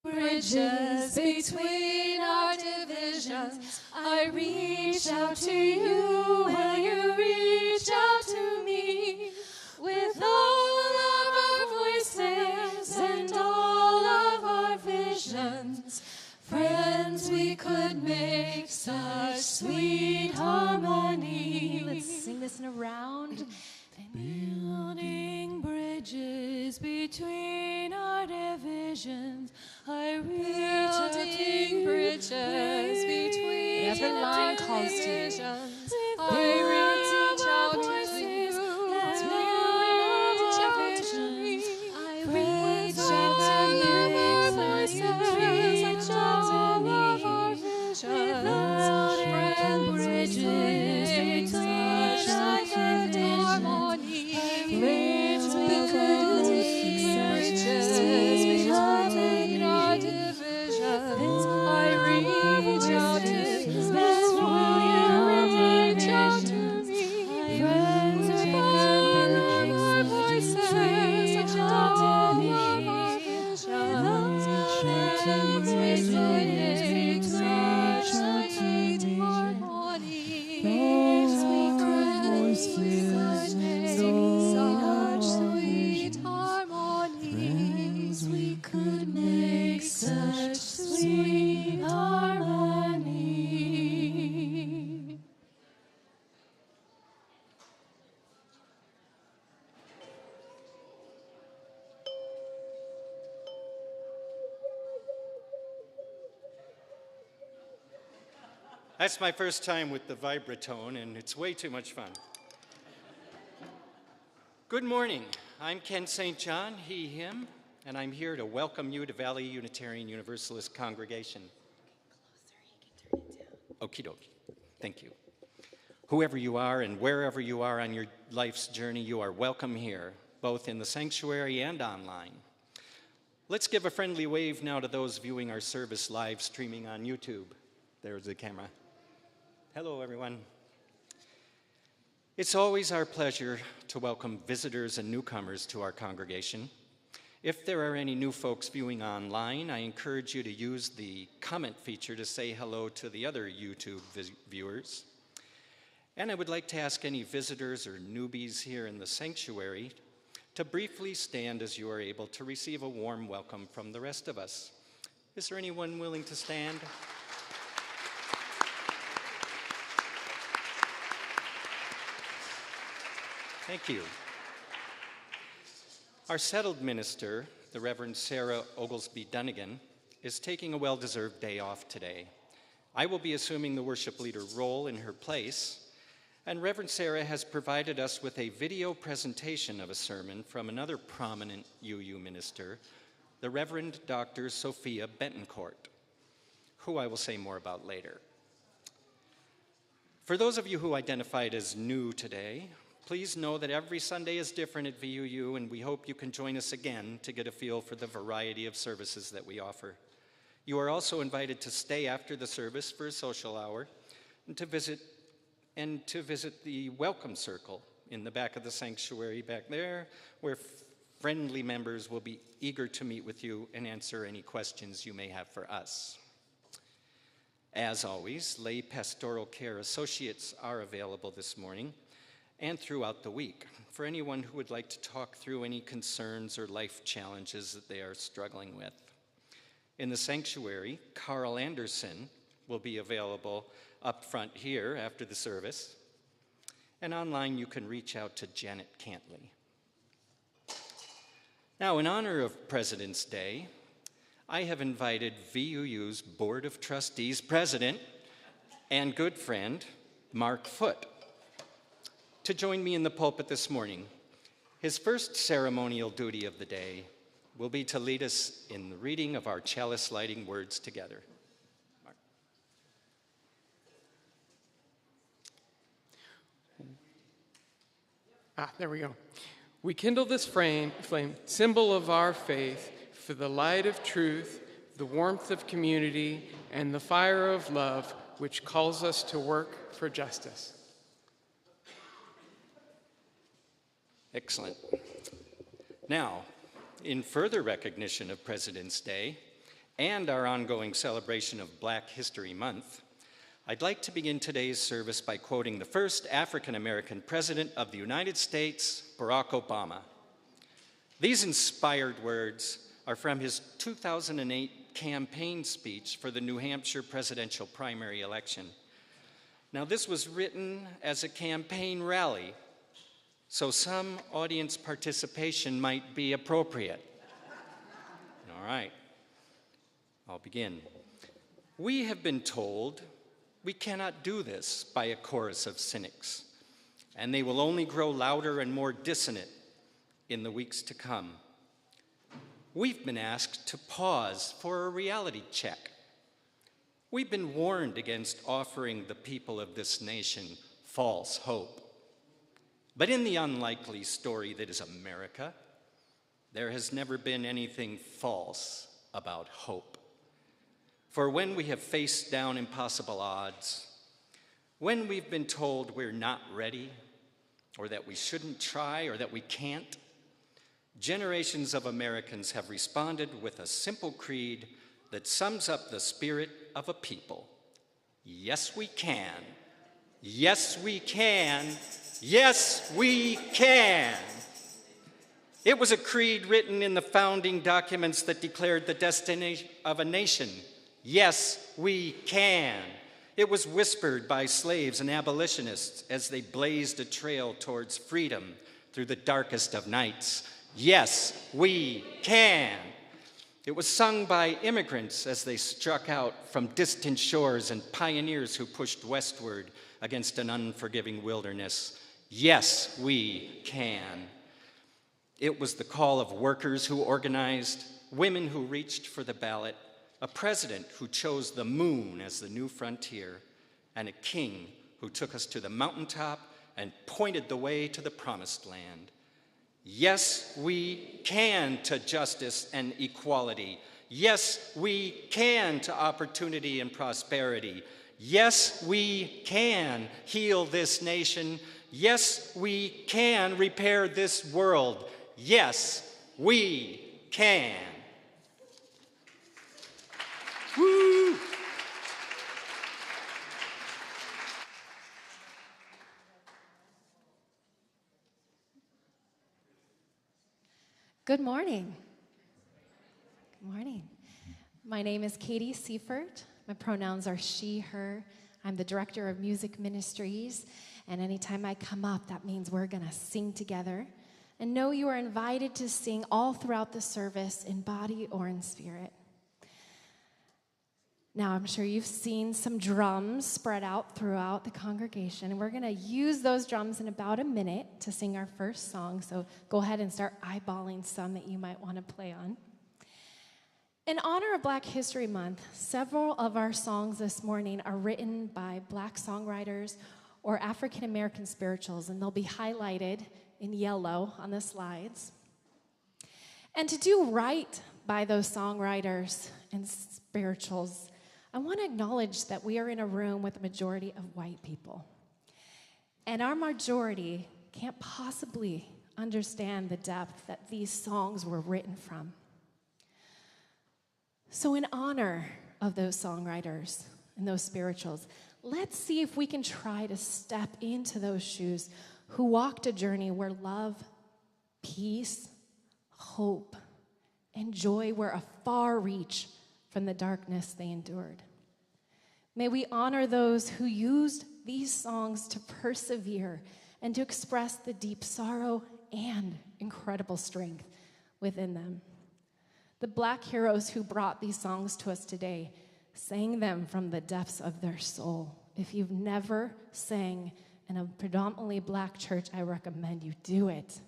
Bridges between our divisions. I reach out to you and you reach out to me. With all of our voices and all of our visions, friends, we could make such sweet harmony. Let's sing this in a round. Building bridges between our divisions. I reach out to you. Bridges between every line calls to divisions. I reach out to you. I reach out to you. Reach out to me. Without bridges, such harmony. Bridges we could make, bridges between our divisions. I reach out to you. Will you reach out to me? Friends, with all of our voices, such all of our visions. Friends, we could make such sweet harmony. Friends, we could make such sweet harmony. Friends, we could make such sweet harmony. That's my first time with the vibratone, and it's way too much fun. Good morning. I'm Ken St. John, he, him, and I'm here to welcome you to Valley Unitarian Universalist Congregation. Okie dokie. Thank you. Whoever you are and wherever you are on your life's journey, you are welcome here, both in the sanctuary and online. Let's give a friendly wave now to those viewing our service live streaming on YouTube. There's the camera. Hello, everyone. It's always our pleasure to welcome visitors and newcomers to our congregation. If there are any new folks viewing online, I encourage you to use the comment feature to say hello to the other YouTube viewers. And I would like to ask any visitors or newbies here in the sanctuary to briefly stand as you are able to receive a warm welcome from the rest of us. Is there anyone willing to stand? Thank you. Our settled minister, the Reverend Sarah Oglesby Dunnigan, is taking a well-deserved day off today. I will be assuming the worship leader role in her place, and Reverend Sarah has provided us with a video presentation of a sermon from another prominent UU minister, the Reverend Dr. Sophia Bentoncourt, who I will say more about later. For those of you who identified as new today, please know that every Sunday is different at VUU, and we hope you can join us again to get a feel for the variety of services that we offer. You are also invited to stay after the service for a social hour and to visit the Welcome Circle in the back of the sanctuary back there, where friendly members will be eager to meet with you and answer any questions you may have for us. As always, lay pastoral care associates are available this morning and throughout the week for anyone who would like to talk through any concerns or life challenges that they are struggling with. In the sanctuary, Carl Anderson will be available up front here after the service, and online you can reach out to Janet Cantley. Now, in honor of President's Day, I have invited VUU's Board of Trustees President and good friend, Mark Foote, to join me in the pulpit this morning. His first ceremonial duty of the day will be to lead us in the reading of our chalice lighting words together. Mark. There we go. We kindle this flame, symbol of our faith, for the light of truth, the warmth of community, and the fire of love, which calls us to work for justice. Excellent. Now, in further recognition of President's Day, and our ongoing celebration of Black History Month, I'd like to begin today's service by quoting the first African-American president of the United States, Barack Obama. These inspired words are from his 2008 campaign speech for the New Hampshire presidential primary election. Now, this was written as a campaign rally, so some audience participation might be appropriate. All right, I'll begin. We have been told we cannot do this by a chorus of cynics, and they will only grow louder and more dissonant in the weeks to come. We've been asked to pause for a reality check. We've been warned against offering the people of this nation false hope. But in the unlikely story that is America, there has never been anything false about hope. For when we have faced down impossible odds, when we've been told we're not ready, or that we shouldn't try, or that we can't, generations of Americans have responded with a simple creed that sums up the spirit of a people. Yes, we can. Yes, we can. Yes, we can. It was a creed written in the founding documents that declared the destiny of a nation. Yes, we can. It was whispered by slaves and abolitionists as they blazed a trail towards freedom through the darkest of nights. Yes, we can. It was sung by immigrants as they struck out from distant shores and pioneers who pushed westward against an unforgiving wilderness. Yes, we can. It was the call of workers who organized, women who reached for the ballot, a president who chose the moon as the new frontier, and a king who took us to the mountaintop and pointed the way to the promised land. Yes, we can to justice and equality. Yes, we can to opportunity and prosperity. Yes, we can heal this nation. Yes, we can repair this world. Yes, we can. Woo! Good morning. Good morning. My name is Katie Seiferth. My pronouns are she, her. I'm the director of music ministries, and anytime I come up, that means we're going to sing together. And know you are invited to sing all throughout the service in body or in spirit. Now, I'm sure you've seen some drums spread out throughout the congregation, and we're going to use those drums in about a minute to sing our first song, so go ahead and start eyeballing some that you might want to play on. In honor of Black History Month, several of our songs this morning are written by Black songwriters or African American spirituals, and they'll be highlighted in yellow on the slides. And to do right by those songwriters and spirituals, I want to acknowledge that we are in a room with a majority of white people. And our majority can't possibly understand the depth that these songs were written from. So in honor of those songwriters and those spirituals, let's see if we can try to step into those shoes who walked a journey where love, peace, hope, and joy were a far reach from the darkness they endured. May we honor those who used these songs to persevere and to express the deep sorrow and incredible strength within them. The Black heroes who brought these songs to us today sang them from the depths of their soul. If you've never sang in a predominantly Black church, I recommend you do it.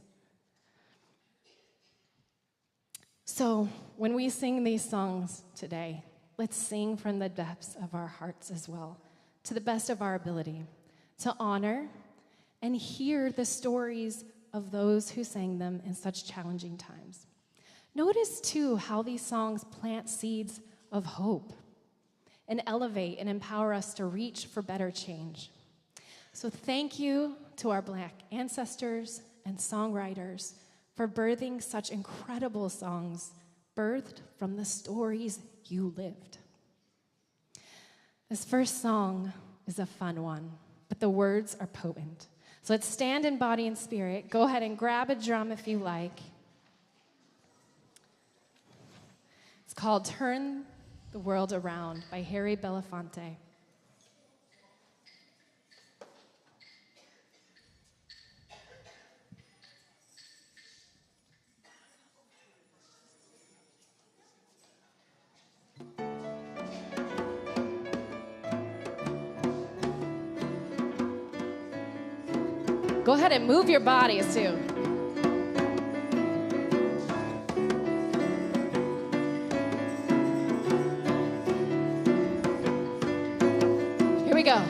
So when we sing these songs today, let's sing from the depths of our hearts as well, to the best of our ability, to honor and hear the stories of those who sang them in such challenging times. Notice, too, how these songs plant seeds of hope and elevate and empower us to reach for better change. So thank you to our Black ancestors and songwriters for birthing such incredible songs birthed from the stories you lived. This first song is a fun one, but the words are potent. So let's stand in body and spirit. Go ahead and grab a drum if you like. It's called Turn the World Around by Harry Belafonte. Go ahead and move your bodies too. Here we go.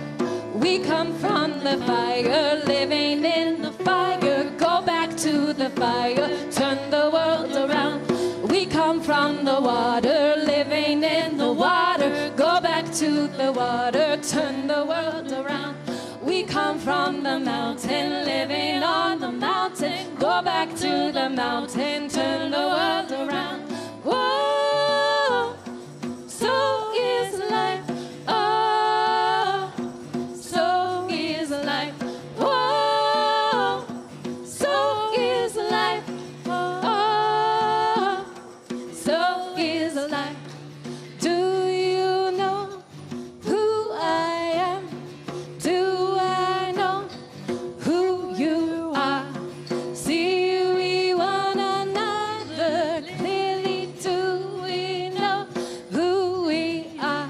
We come from the fire, living in the fire. Go back to the fire, turn the world around. We come from the water, living in the water. Go back to the water, turn the world around. We come from the mountain, living on the mountain. Go back to the mountain, turn the world around. Whoa, so is life. Oh, so is life. Whoa, so is life. Oh, so is life. Do you know who I am? Do I know who you are? See we one another clearly. Do we know who we are?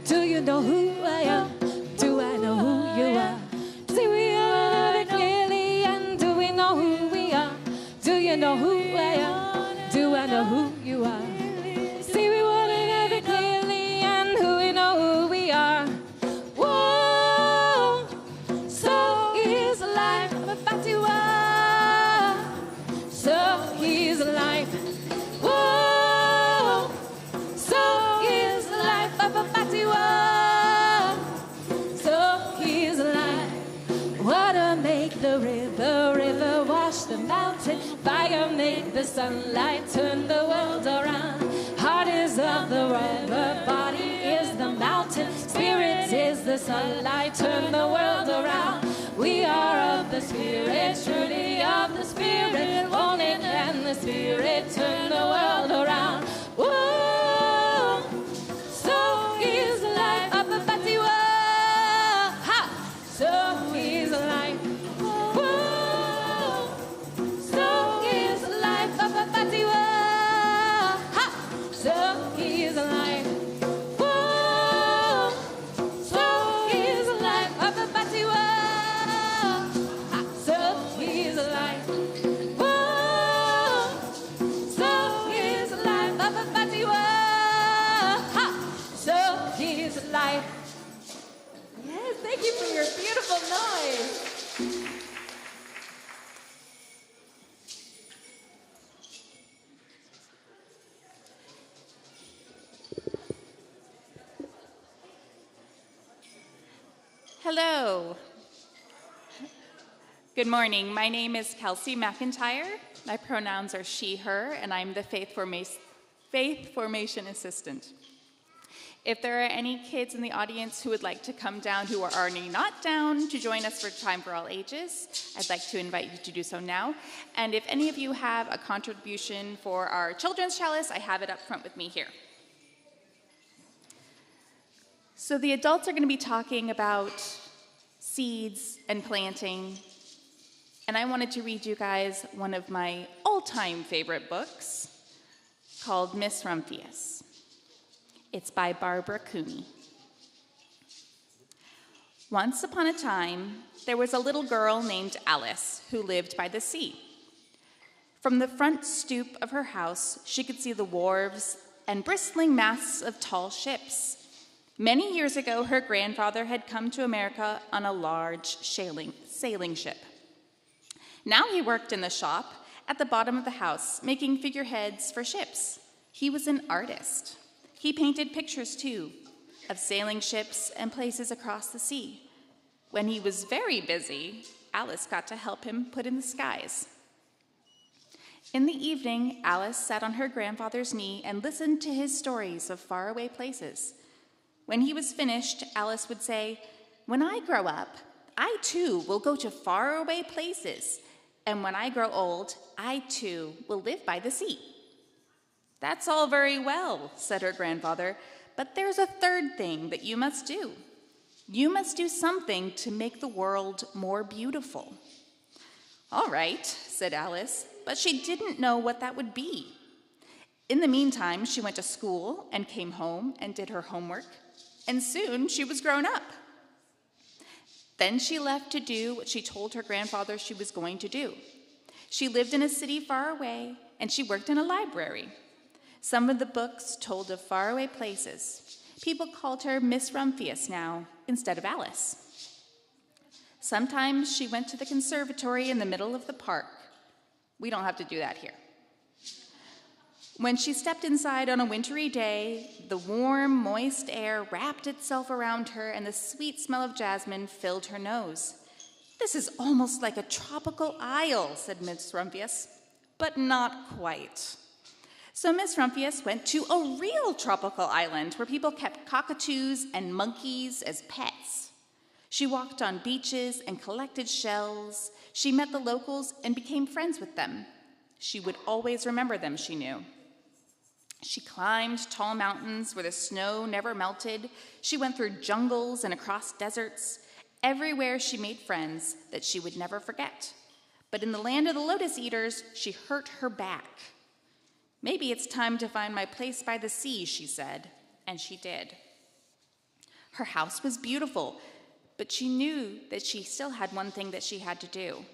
Do you know who I am? Do I know who you are? See we one another clearly, and do we know who we are? Do you know who I am? Do I know who you are? See we one another clearly, and who we know who we are. Whoa, so is life. So is life. Whoa, so is life. So is life. Water make the river, river wash the mountain. Fire make the sunlight, turn the world around. Heart is of the river, body is the mountain. Spirit is the sunlight, turn the world around. We are of the Spirit, truly of the Spirit. Only can the Spirit turn the world around. Whoa, so is life. So is life. Whoa, so is life. So is life. Whoa, so is life. So is life. Whoa, so is life. So is life. Yes, thank you for your beautiful noise. Hello. Good morning. My name is Kelsey McIntyre. My pronouns are she, her, and I'm the Faith Formation Assistant. If there are any kids in the audience who would like to come down who are already not down to join us for Time for All Ages, I'd like to invite you to do so now. And if any of you have a contribution for our children's chalice, I have it up front with me here. So the adults are going to be talking about seeds and planting. And I wanted to read you guys one of my all-time favorite books called Miss Rumphius. It's by Barbara Cooney. Once upon a time, there was a little girl named Alice who lived by the sea. From the front stoop of her house, she could see the wharves and bristling masts of tall ships. Many years ago, her grandfather had come to America on a large sailing ship. Now he worked in the shop at the bottom of the house, making figureheads for ships. He was an artist. He painted pictures, too, of sailing ships and places across the sea. When he was very busy, Alice got to help him put in the skies. In the evening, Alice sat on her grandfather's knee and listened to his stories of faraway places. When he was finished, Alice would say, "When I grow up, I too will go to faraway places. And when I grow old, I too will live by the sea." "That's all very well," said her grandfather, "but there's a third thing that you must do. You must do something to make the world more beautiful." "All right," said Alice, but she didn't know what that would be. In the meantime, she went to school and came home and did her homework, and soon she was grown up. Then she left to do what she told her grandfather she was going to do. She lived in a city far away, and she worked in a library. Some of the books told of faraway places. People called her Miss Rumphius now, instead of Alice. Sometimes she went to the conservatory in the middle of the park. We don't have to do that here. When she stepped inside on a wintry day, the warm, moist air wrapped itself around her and the sweet smell of jasmine filled her nose. "This is almost like a tropical isle," said Miss Rumphius, "but not quite." So Miss Rumphius went to a real tropical island where people kept cockatoos and monkeys as pets. She walked on beaches and collected shells. She met the locals and became friends with them. She would always remember them, she knew. She climbed tall mountains where the snow never melted. She went through jungles and across deserts. Everywhere she made friends that she would never forget. But in the land of the lotus eaters, she hurt her back. "Maybe it's time to find my place by the sea," she said, and she did. Her house was beautiful, but she knew that she still had one thing that she had to do.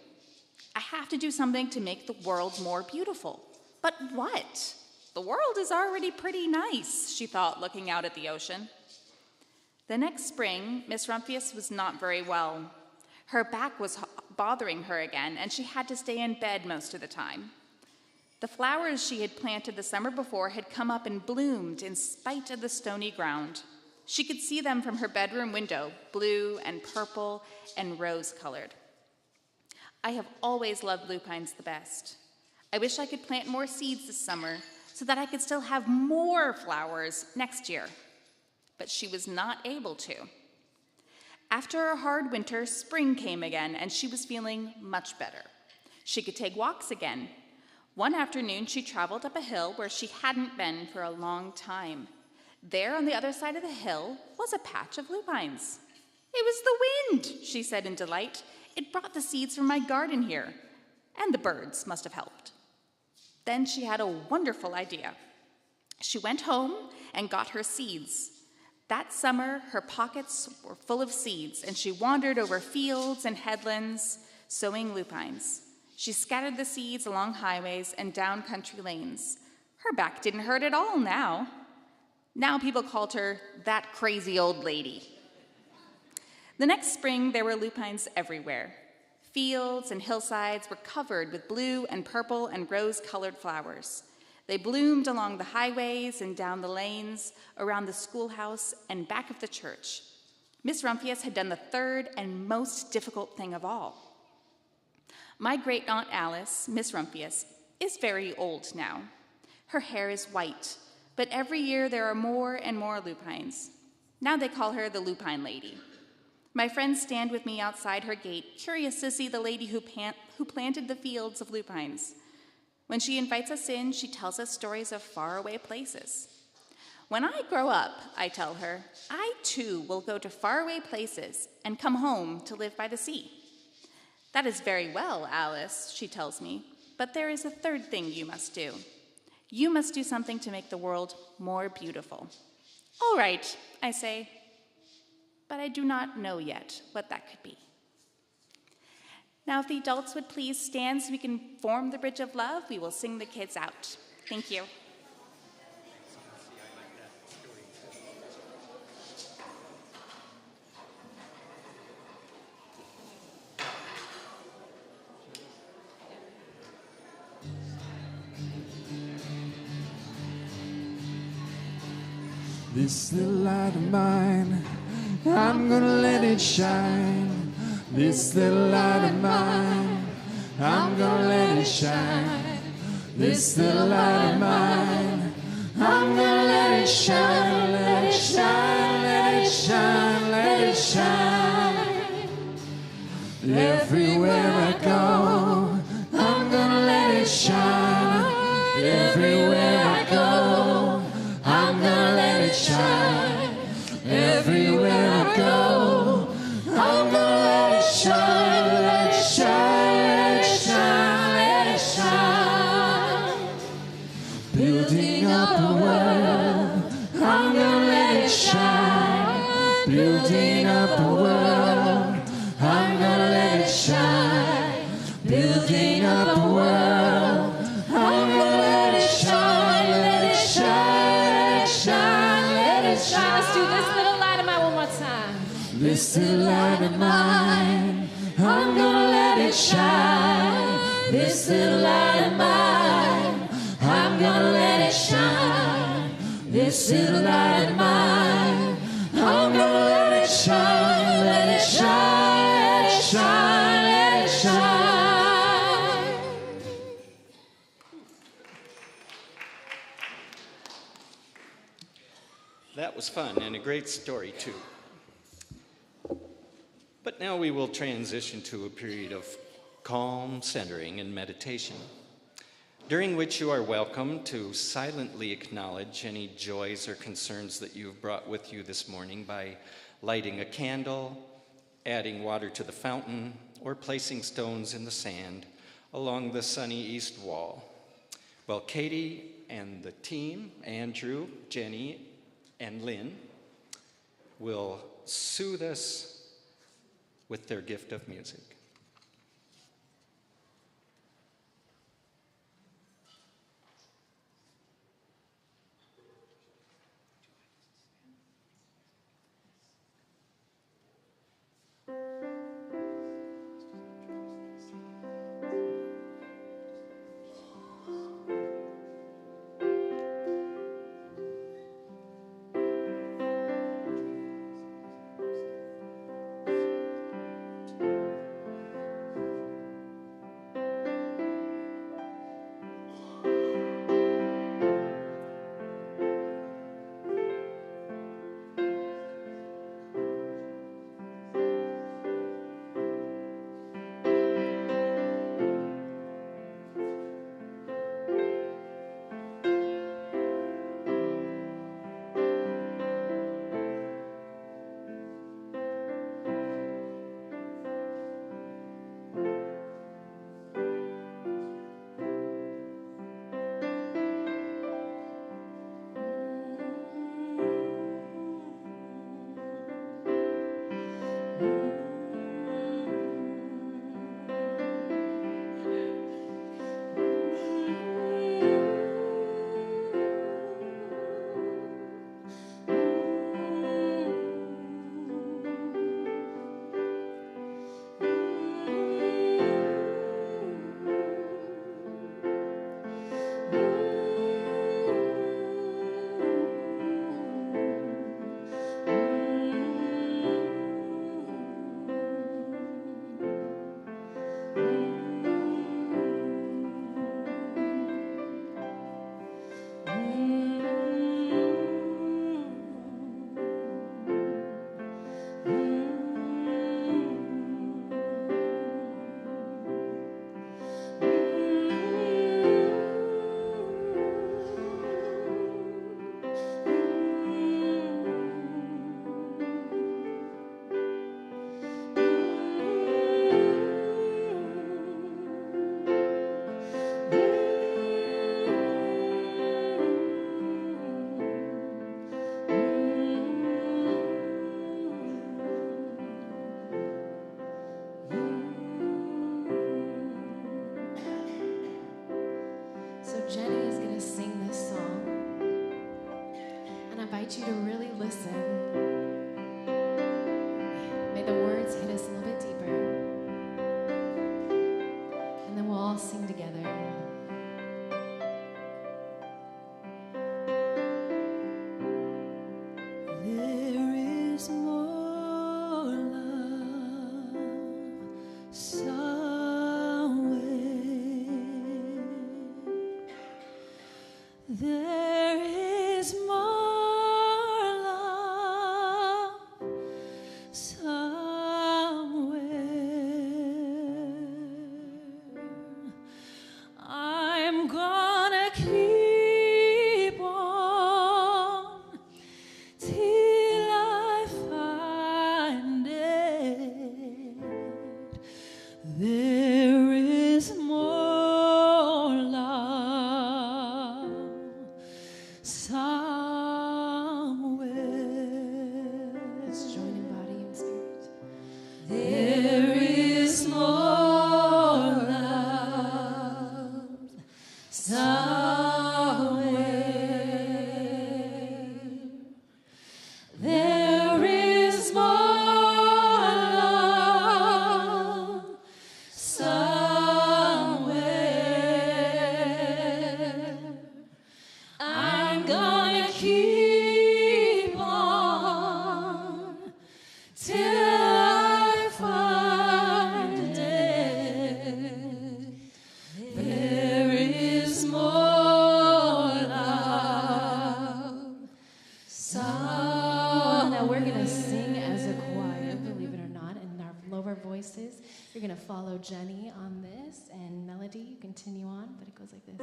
"I have to do something to make the world more beautiful." But what? The world is already pretty nice, she thought, looking out at the ocean. The next spring, Miss Rumphius was not very well. Her back was bothering her again, and she had to stay in bed most of the time. The flowers she had planted the summer before had come up and bloomed in spite of the stony ground. She could see them from her bedroom window, blue and purple and rose-colored. "I have always loved lupines the best. I wish I could plant more seeds this summer so that I could still have more flowers next year." But she was not able to. After a hard winter, spring came again, and she was feeling much better. She could take walks again. One afternoon, she traveled up a hill where she hadn't been for a long time. There, on the other side of the hill, was a patch of lupines. "It was the wind," she said in delight. "It brought the seeds from my garden here, and the birds must have helped." Then she had a wonderful idea. She went home and got her seeds. That summer, her pockets were full of seeds, and she wandered over fields and headlands, sowing lupines. She scattered the seeds along highways and down country lanes. Her back didn't hurt at all now. Now people called her that crazy old lady. The next spring, there were lupines everywhere. Fields and hillsides were covered with blue and purple and rose-colored flowers. They bloomed along the highways and down the lanes, around the schoolhouse and back of the church. Miss Rumphius had done the third and most difficult thing of all. My great-aunt Alice, Miss Rumphius, is very old now. Her hair is white, but every year there are more and more lupines. Now they call her the Lupine Lady. My friends stand with me outside her gate, curious to see the lady who planted the fields of lupines. When she invites us in, she tells us stories of faraway places. "When I grow up," I tell her, "I too will go to faraway places and come home to live by the sea." "That is very well, Alice," she tells me, "but there is a third thing you must do. You must do something to make the world more beautiful." "All right," I say, but I do not know yet what that could be. Now, if the adults would please stand so we can form the bridge of love, we will sing the kids out. Thank you. This little light of mine, I'm gonna let it shine. This little light of mine, I'm gonna let it shine. This little light of mine, I'm gonna let it shine, let it shine, let it shine, let it shine. Everywhere I go, I'm gonna let it shine. Everywhere I go, I'm gonna let it shine. Everywhere I go, I'm gonna let it shine, let it shine, let it shine, let it shine. Building up a world, I'm gonna let it shine. Building up a world, I'm gonna let it shine. Building up a world, I'm gonna let it shine, let it shine, let it shine, let it shine. Let's do this little light of mine one more time. This little light of mine, I'm gonna let it shine. This little light of mine, I'm gonna let it shine. This little light of mine, I'm gonna let it shine, let it shine, let it shine, let it shine. That was fun and a great story, too. But now we will transition to a period of calm centering and meditation, during which you are welcome to silently acknowledge any joys or concerns that you've brought with you this morning by lighting a candle, adding water to the fountain, or placing stones in the sand along the sunny east wall. Well, Katie and the team, Andrew, Jenny, and Lynn, will soothe us with their gift of music. invite you to really listen. May the words hit us a little bit deeper. And then we'll all sing together. There is more love somewhere Now we're going to sing as a choir, believe it or not, in our lower voices. You're going to follow Jenny on this, and Melody, you continue on, but it goes like this.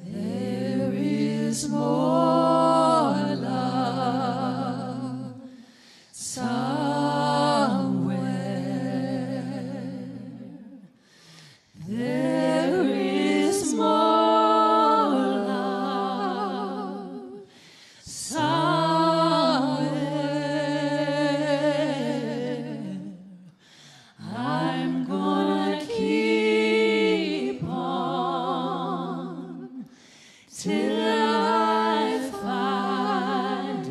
There is more love somewhere. There is more love somewhere. I'm gonna keep on till I find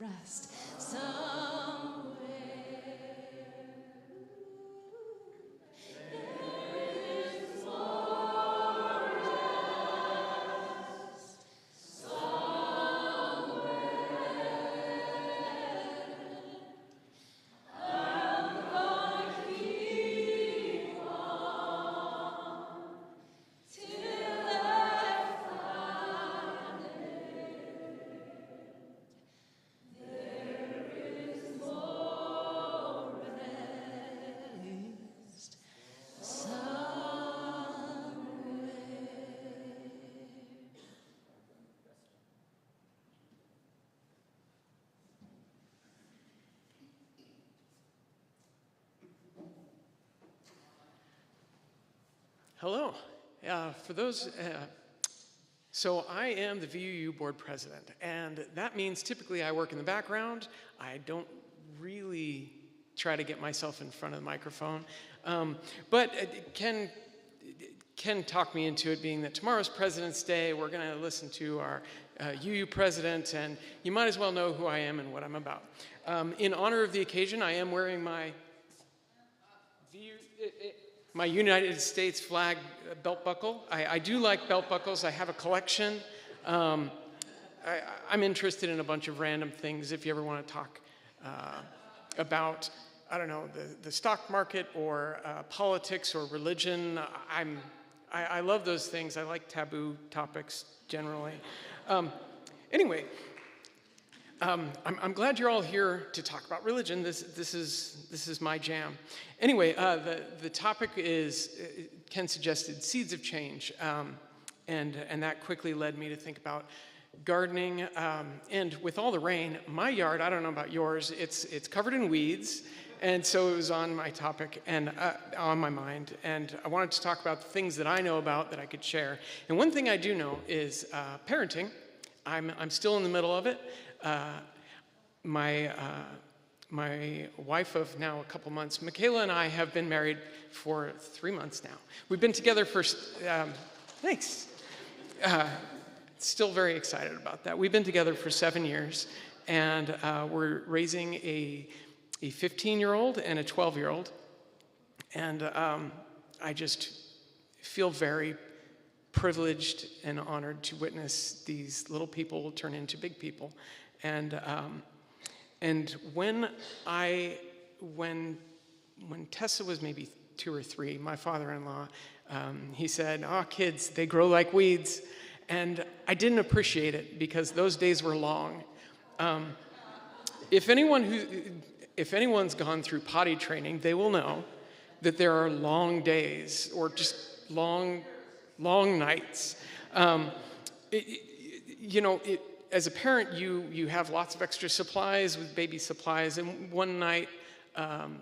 rest somewhere. There is more rest somewhere. I'm gonna keep on till I find it. There is more rest somewhere. Hello. For those, so I am the VUU board president, and that means typically I work in the background. I don't really try to get myself in front of the microphone, but Ken talked me into it, being that tomorrow's President's Day. We're going to listen to our UU president, and you might as well know who I am and what I'm about. In honor of the occasion, I am wearing my my United States flag belt buckle. I do like belt buckles. I have a collection. I'm interested in a bunch of random things. If you ever want to talk about, I don't know, the stock market or politics or religion, I love those things. I like taboo topics generally. Anyway, I'm glad you're all here to talk about religion. This is my jam. Anyway, the topic is, Ken suggested, seeds of change, and that quickly led me to think about gardening. And with all the rain, my yard, I don't know about yours, it's covered in weeds, and so it was on my topic and on my mind. And I wanted to talk about the things that I know about that I could share. And one thing I do know is parenting. I'm still in the middle of it. My wife of now a couple months, Michaela, and I have been married for 3 months now. We've been together for, thanks. Still very excited about that. We've been together for 7 years, and we're raising a 15-year-old and a 12-year-old. And I just feel very privileged and honored to witness these little people turn into big people. And when Tessa was maybe 2 or 3, my father-in-law, he said, "Oh, kids, they grow like weeds." And I didn't appreciate it because those days were long. If anyone's gone through potty training, they will know that there are long days or just long nights. As a parent, you have lots of extra supplies with baby supplies, and one night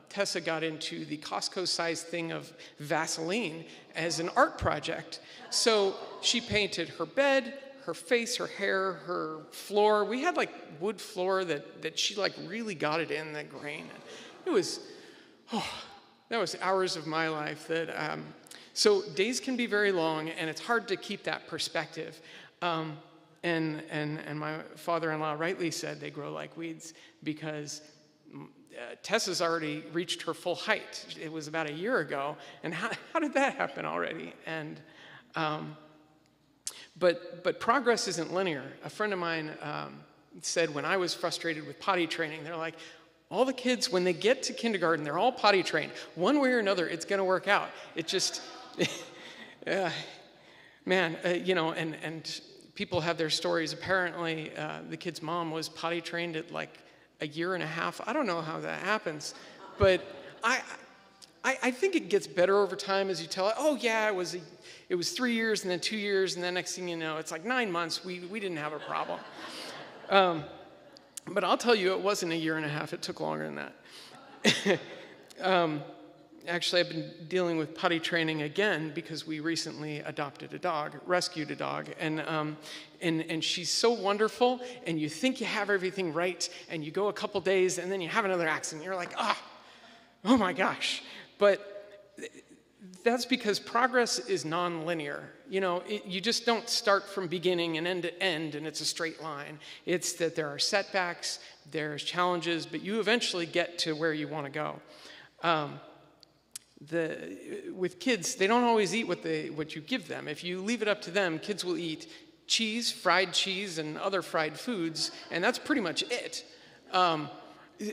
Tessa got into the Costco-sized thing of Vaseline as an art project. So she painted her bed, her face, her hair, her floor. We had like wood floor that she like really got it in the grain. It was, that was hours of my life that, so days can be very long, and it's hard to keep that perspective. And my father-in-law rightly said they grow like weeds because Tessa's already reached her full height. It was about a year ago, and how did that happen already? And but progress isn't linear. A friend of mine said when I was frustrated with potty training, they're like, all the kids, when they get to kindergarten, they're all potty trained. One way or another, it's going to work out. It just, and people have their stories. Apparently, the kid's mom was potty trained at like a year and a half. I don't know how that happens, but I think it gets better over time as you tell it. Oh yeah, it was 3 years and then 2 years, and then next thing you know, it's like 9 months. We didn't have a problem. But I'll tell you, it wasn't a year and a half. It took longer than that. Actually, I've been dealing with potty training again because we recently adopted a dog, rescued a dog, and she's so wonderful, and you think you have everything right, and you go a couple days, and then you have another accident. You're like, oh my gosh. But that's because progress is non-linear. You just don't start from beginning and end to end and it's a straight line. It's that there are setbacks, there's challenges, but you eventually get to where you want to go. With kids, they don't always eat what you give them. If you leave it up to them, kids will eat cheese, fried cheese, and other fried foods, and that's pretty much it.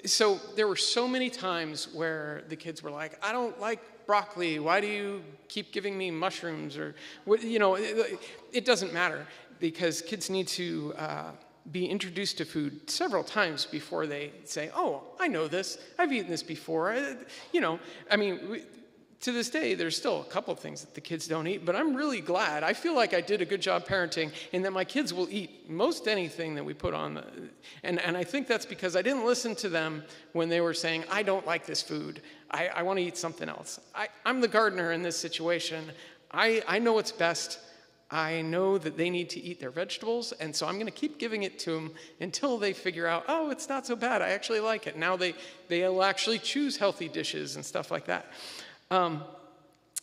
So there were so many times where the kids were like, I don't like broccoli, why do you keep giving me mushrooms? Or, it doesn't matter, because kids need to be introduced to food several times before they say, oh, I know this, I've eaten this before. To this day, there's still a couple of things that the kids don't eat, but I'm really glad. I feel like I did a good job parenting in that my kids will eat most anything that we put on. And I think that's because I didn't listen to them when they were saying, I don't like this food. I want to eat something else. I'm the gardener in this situation. I know what's best. I know that they need to eat their vegetables, and so I'm going to keep giving it to them until they figure out, oh, it's not so bad. I actually like it. Now they'll actually choose healthy dishes and stuff like that.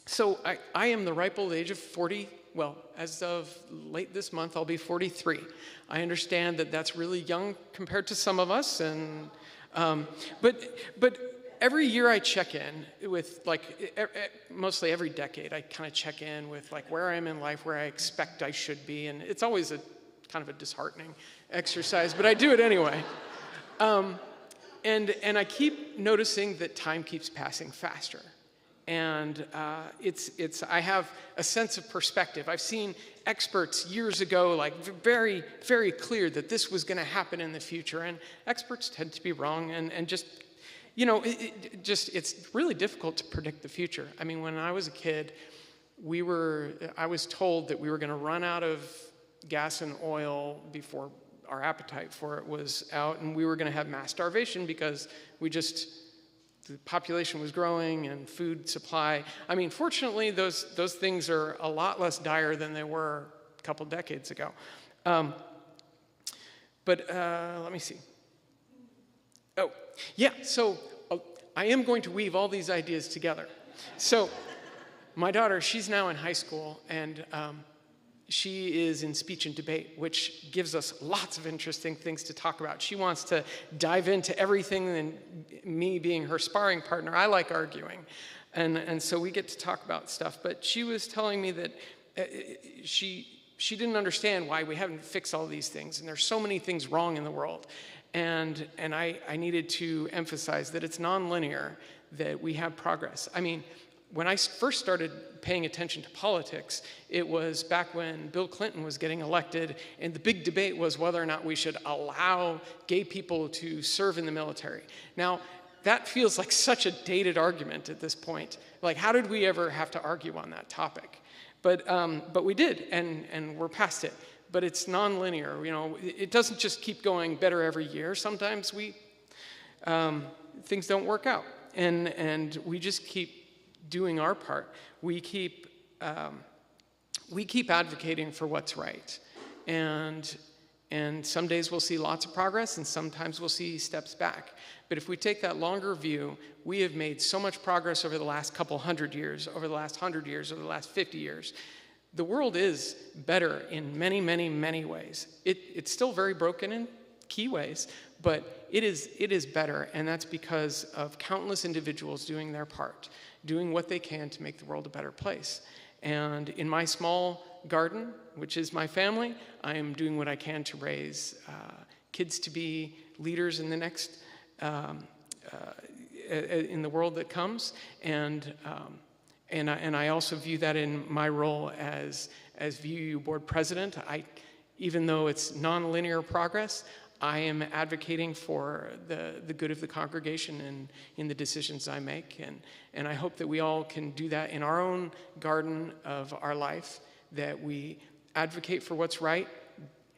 So I am the ripe old age of 40. Well, as of late this month, I'll be 43. I understand that that's really young compared to some of us, and but every year I check in with, mostly every decade, I kind of check in with where I am in life, where I expect I should be, and it's always a kind of a disheartening exercise, but I do it anyway. And I keep noticing that time keeps passing faster. And I have a sense of perspective. I've seen experts years ago, very, very clear that this was going to happen in the future. And experts tend to be wrong. And just, it's really difficult to predict the future. I mean, when I was a kid, I was told that we were going to run out of gas and oil before our appetite for it was out. And we were going to have mass starvation because the population was growing and food supply. I mean, fortunately, those things are a lot less dire than they were a couple decades ago. But let me see. Oh, yeah, so I am going to weave all these ideas together. So my daughter, she's now in high school, and she is in speech and debate, which gives us lots of interesting things to talk about. She wants to dive into everything, and me being her sparring partner, I like arguing. And so we get to talk about stuff. But she was telling me that she didn't understand why we haven't fixed all these things, and there's so many things wrong in the world. And I needed to emphasize that it's nonlinear, that we have progress. I mean, when I first started paying attention to politics, it was back when Bill Clinton was getting elected, and the big debate was whether or not we should allow gay people to serve in the military. Now, that feels like such a dated argument at this point. How did we ever have to argue on that topic? But we did, and we're past it. But it's nonlinear. It doesn't just keep going better every year. Sometimes things don't work out, and we just keep doing our part. We keep advocating for what's right, and some days we'll see lots of progress, and sometimes we'll see steps back. But if we take that longer view, we have made so much progress over the last couple hundred years, over the last 100 years, over the last 50 years. The world is better in many, many, many ways. It's still very broken in key ways, but it is better, and that's because of countless individuals doing their part, doing what they can to make the world a better place. And in my small garden, which is my family, I am doing what I can to raise kids to be leaders in the next, in the world that comes. And I also view that in my role as VUU board president. Even though it's non-linear progress, I am advocating for the good of the congregation in the decisions I make. And I hope that we all can do that in our own garden of our life, that we advocate for what's right.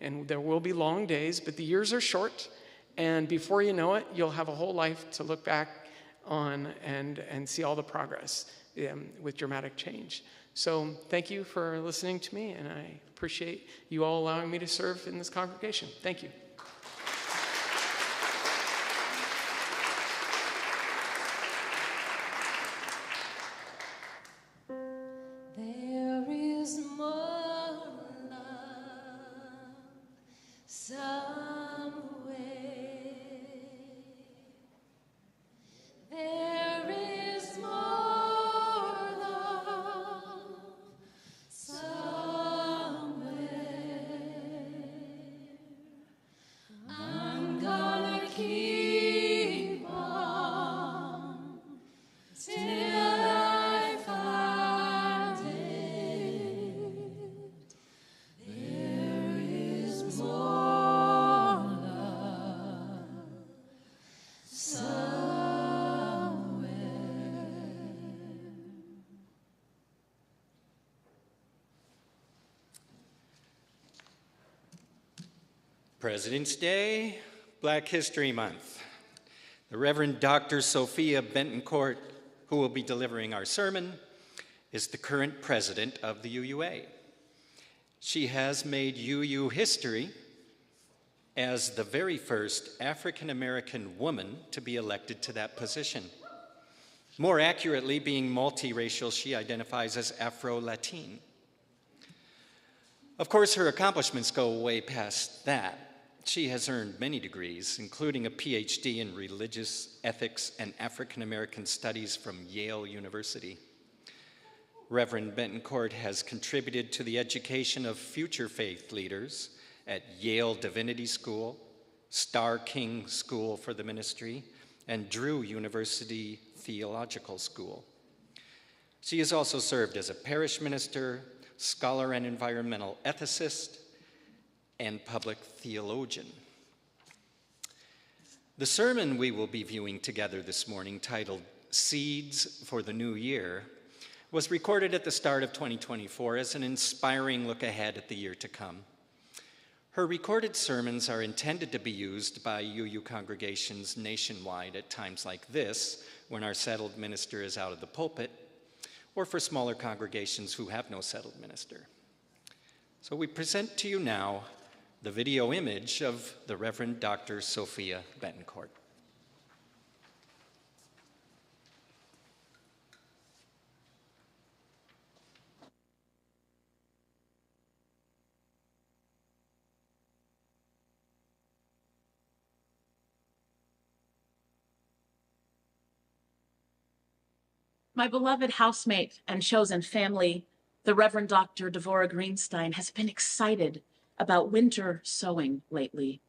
And there will be long days, but the years are short. And before you know it, you'll have a whole life to look back on and see all the progress with dramatic change. So thank you for listening to me, and I appreciate you all allowing me to serve in this congregation. Thank you. keep on till I find it. There is more love somewhere. President's Day, Black History Month. The Reverend Dr. Sophia Bentoncourt, who will be delivering our sermon, is the current president of the UUA. She has made UU history as the very first African-American woman to be elected to that position. More accurately, being multiracial, she identifies as Afro-Latin. Of course, her accomplishments go way past that. She has earned many degrees, including a PhD in religious ethics and African-American studies from Yale University. Reverend Bentoncourt has contributed to the education of future faith leaders at Yale Divinity School, Starr King School for the Ministry, and Drew University Theological School. She has also served as a parish minister, scholar and environmental ethicist, and public theologian. The sermon we will be viewing together this morning, titled Seeds for the New Year, was recorded at the start of 2024 as an inspiring look ahead at the year to come. Her recorded sermons are intended to be used by UU congregations nationwide at times like this, when our settled minister is out of the pulpit, or for smaller congregations who have no settled minister. So we present to you now the video image of the Reverend Dr. Sophia Bentoncourt. My beloved housemate and chosen family, the Reverend Dr. Devorah Greenstein, has been excited about winter sowing lately.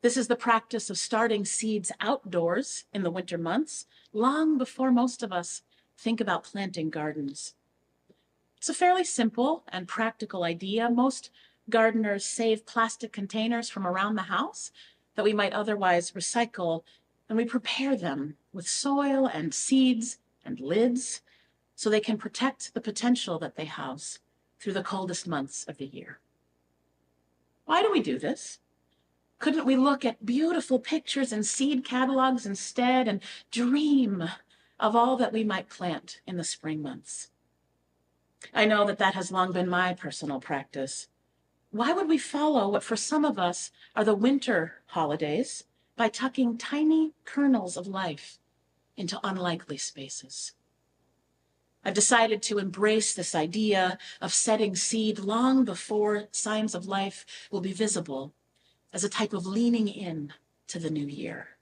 This is the practice of starting seeds outdoors in the winter months, long before most of us think about planting gardens. It's a fairly simple and practical idea. Most gardeners save plastic containers from around the house that we might otherwise recycle, and we prepare them with soil and seeds and lids so they can protect the potential that they house through the coldest months of the year. Why do we do this? Couldn't we look at beautiful pictures and seed catalogs instead and dream of all that we might plant in the spring months? I know that that has long been my personal practice. Why would we follow what for some of us are the winter holidays by tucking tiny kernels of life into unlikely spaces? I've decided to embrace this idea of setting seed long before signs of life will be visible as a type of leaning in to the new year.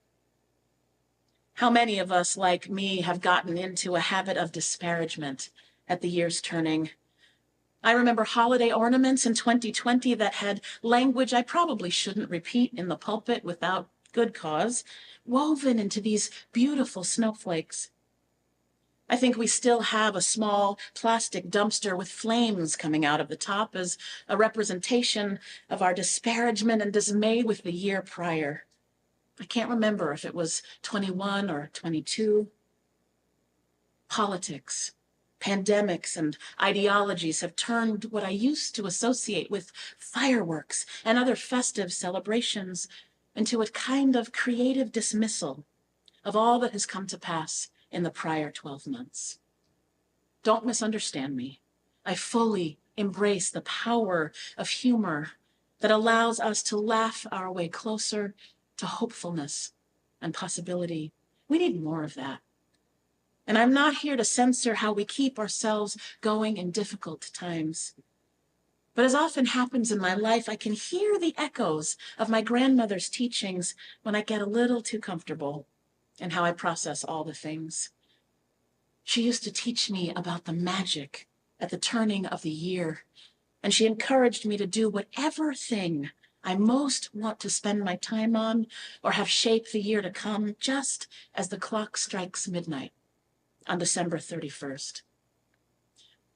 How many of us, like me, have gotten into a habit of disparagement at the year's turning? I remember holiday ornaments in 2020 that had language I probably shouldn't repeat in the pulpit without good cause, woven into these beautiful snowflakes. I think we still have a small plastic dumpster with flames coming out of the top as a representation of our disparagement and dismay with the year prior. I can't remember if it was 21 or 22. Politics, pandemics, and ideologies have turned what I used to associate with fireworks and other festive celebrations into a kind of creative dismissal of all that has come to pass in the prior 12 months. Don't misunderstand me. I fully embrace the power of humor that allows us to laugh our way closer to hopefulness and possibility. We need more of that. And I'm not here to censor how we keep ourselves going in difficult times. But as often happens in my life, I can hear the echoes of my grandmother's teachings when I get a little too comfortable in how I process all the things. She used to teach me about the magic at the turning of the year, and she encouraged me to do whatever thing I most want to spend my time on or have shape the year to come, just as the clock strikes midnight on December 31st.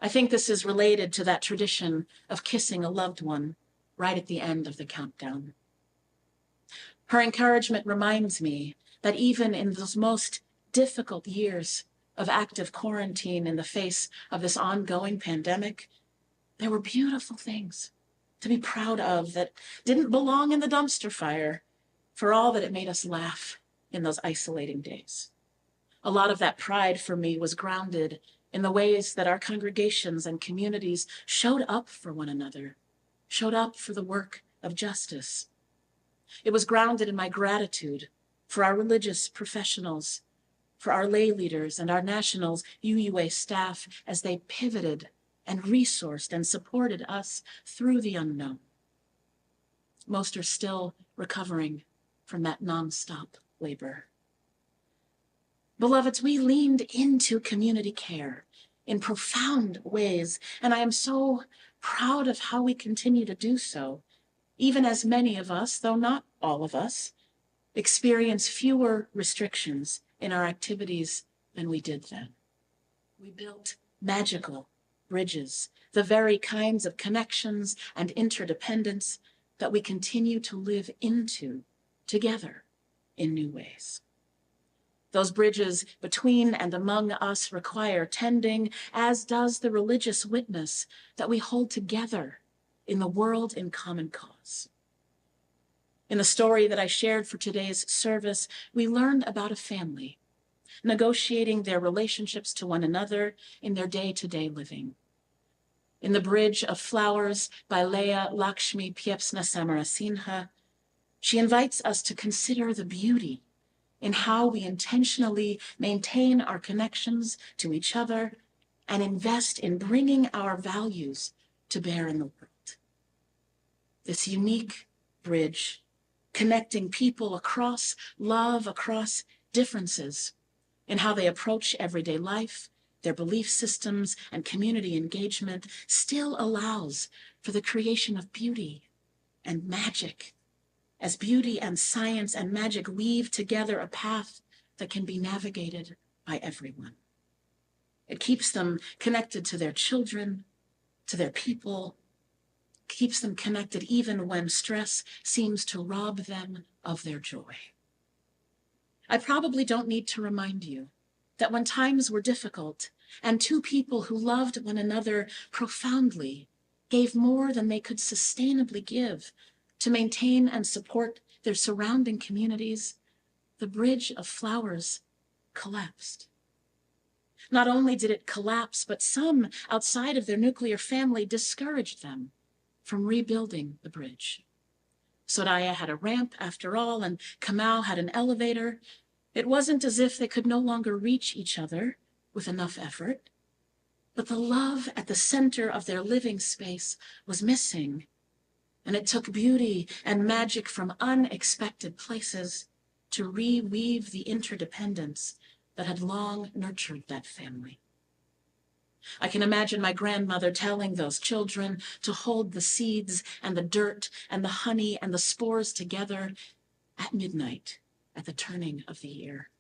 I think this is related to that tradition of kissing a loved one right at the end of the countdown. Her encouragement reminds me that even in those most difficult years of active quarantine in the face of this ongoing pandemic, there were beautiful things to be proud of that didn't belong in the dumpster fire, for all that it made us laugh in those isolating days. A lot of that pride for me was grounded in the ways that our congregations and communities showed up for one another, showed up for the work of justice. It was grounded in my gratitude for our religious professionals, for our lay leaders and our nationals UUA staff as they pivoted and resourced and supported us through the unknown. Most are still recovering from that nonstop labor. Beloveds, we leaned into community care in profound ways, and I am so proud of how we continue to do so, even as many of us, though not all of us, experience fewer restrictions in our activities than we did then. We built magical bridges, the very kinds of connections and interdependence that we continue to live into together in new ways. Those bridges between and among us require tending, as does the religious witness that we hold together in the world in common cause. In the story that I shared for today's service, we learned about a family negotiating their relationships to one another in their day-to-day living. In The Bridge of Flowers by Leah Lakshmi Piepsna Samarasinha, she invites us to consider the beauty in how we intentionally maintain our connections to each other and invest in bringing our values to bear in the world. This unique bridge connecting people across love, across differences in how they approach everyday life, their belief systems, and community engagement, still allows for the creation of beauty and magic, as beauty and science and magic weave together a path that can be navigated by everyone. It keeps them connected to their children, to their people, keeps them connected even when stress seems to rob them of their joy. I probably don't need to remind you that when times were difficult and two people who loved one another profoundly gave more than they could sustainably give to maintain and support their surrounding communities, the Bridge of Flowers collapsed. Not only did it collapse, but some outside of their nuclear family discouraged them from rebuilding the bridge. Soraya had a ramp after all, and Kamau had an elevator. It wasn't as if they could no longer reach each other with enough effort, but the love at the center of their living space was missing, and it took beauty and magic from unexpected places to reweave the interdependence that had long nurtured that family. I can imagine my grandmother telling those children to hold the seeds and the dirt and the honey and the spores together at midnight at the turning of the year.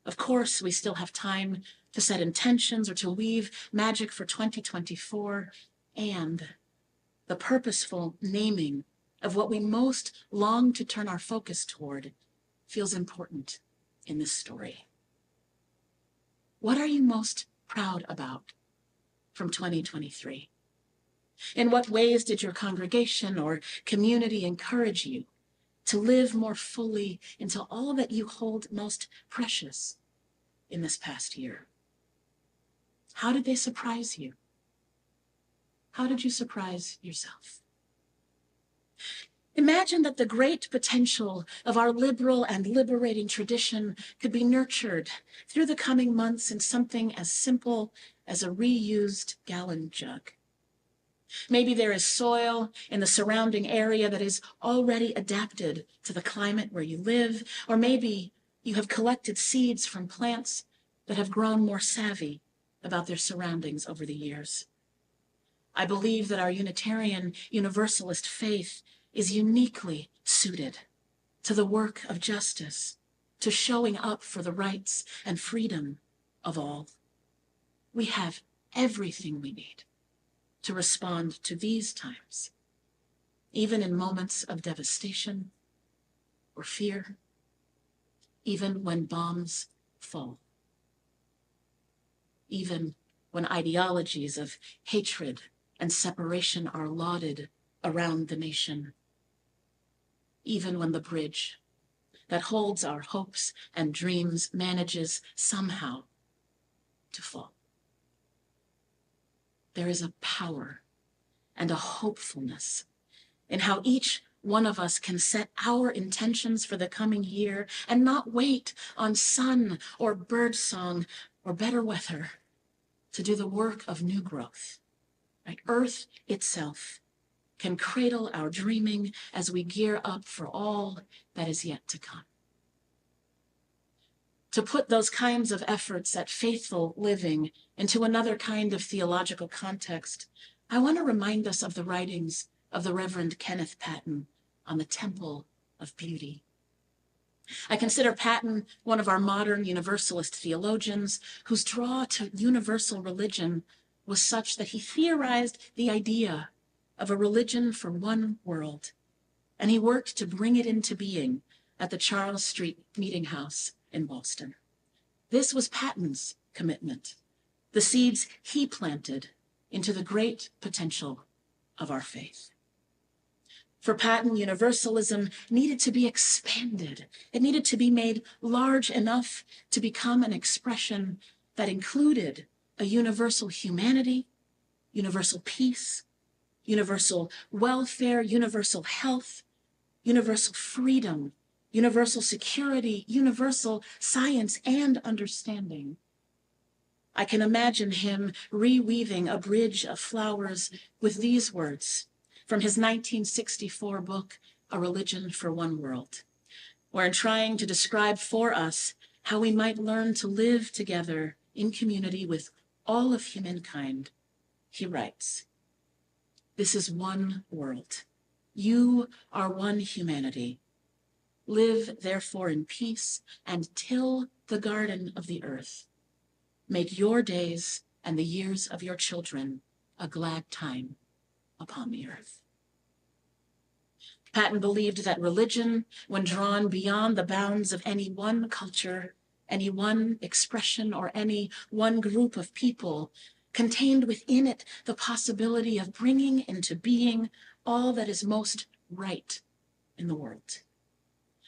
Of course, we still have time to set intentions or to weave magic for 2024, and the purposeful naming of what we most long to turn our focus toward feels important in this story. What are you most proud about from 2023? In what ways did your congregation or community encourage you to live more fully into all that you hold most precious in this past year? How did they surprise you? How did you surprise yourself? Imagine that the great potential of our liberal and liberating tradition could be nurtured through the coming months in something as simple as a reused gallon jug. Maybe there is soil in the surrounding area that is already adapted to the climate where you live, or maybe you have collected seeds from plants that have grown more savvy about their surroundings over the years. I believe that our Unitarian Universalist faith is uniquely suited to the work of justice, to showing up for the rights and freedom of all. We have everything we need to respond to these times, even in moments of devastation or fear, even when bombs fall, even when ideologies of hatred and separation are lauded around the nation, even when the bridge that holds our hopes and dreams manages somehow to fall. There is a power and a hopefulness in how each one of us can set our intentions for the coming year and not wait on sun or bird song or better weather to do the work of new growth. Right? Earth itself can cradle our dreaming as we gear up for all that is yet to come. To put those kinds of efforts at faithful living into another kind of theological context, I want to remind us of the writings of the Reverend Kenneth Patton on the Temple of Beauty. I consider Patton one of our modern universalist theologians whose draw to universal religion was such that he theorized the idea of a religion for one world, and he worked to bring it into being at the Charles Street Meeting House in Boston. This was Patton's commitment, the seeds he planted into the great potential of our faith. For Patton, universalism needed to be expanded. It needed to be made large enough to become an expression that included a universal humanity, universal peace, universal welfare, universal health, universal freedom, universal security, universal science and understanding. I can imagine him reweaving a bridge of flowers with these words from his 1964 book, A Religion for One World, where in trying to describe for us how we might learn to live together in community with all of humankind, he writes, "This is one world. You are one humanity. Live, therefore, in peace and till the garden of the earth. Make your days and the years of your children a glad time upon the earth." Patton believed that religion, when drawn beyond the bounds of any one culture, any one expression, or any one group of people, contained within it the possibility of bringing into being all that is most right in the world.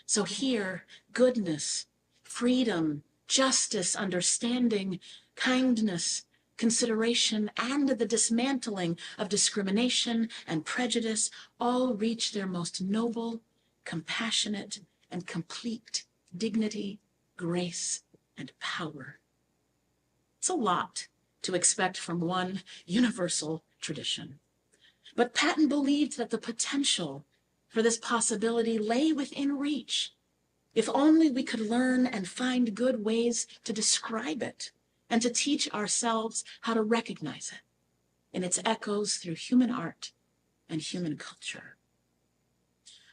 So here, goodness, freedom, justice, understanding, kindness, consideration, and the dismantling of discrimination and prejudice all reach their most noble, compassionate, and complete dignity, grace, and power. It's a lot to expect from one universal tradition. But Patton believed that the potential for this possibility lay within reach, if only we could learn and find good ways to describe it and to teach ourselves how to recognize it in its echoes through human art and human culture.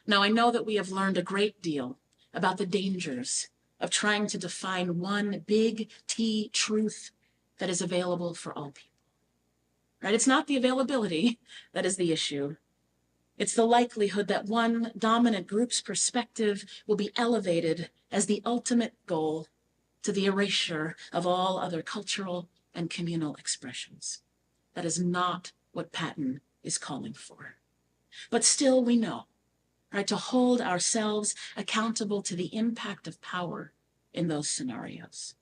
Now, I know that we have learned a great deal about the dangers of trying to define one big T truth that is available for all people. Right? It's not the availability that is the issue. It's the likelihood that one dominant group's perspective will be elevated as the ultimate goal to the erasure of all other cultural and communal expressions. That is not what Patton is calling for. But still we know, right, to hold ourselves accountable to the impact of power in those scenarios.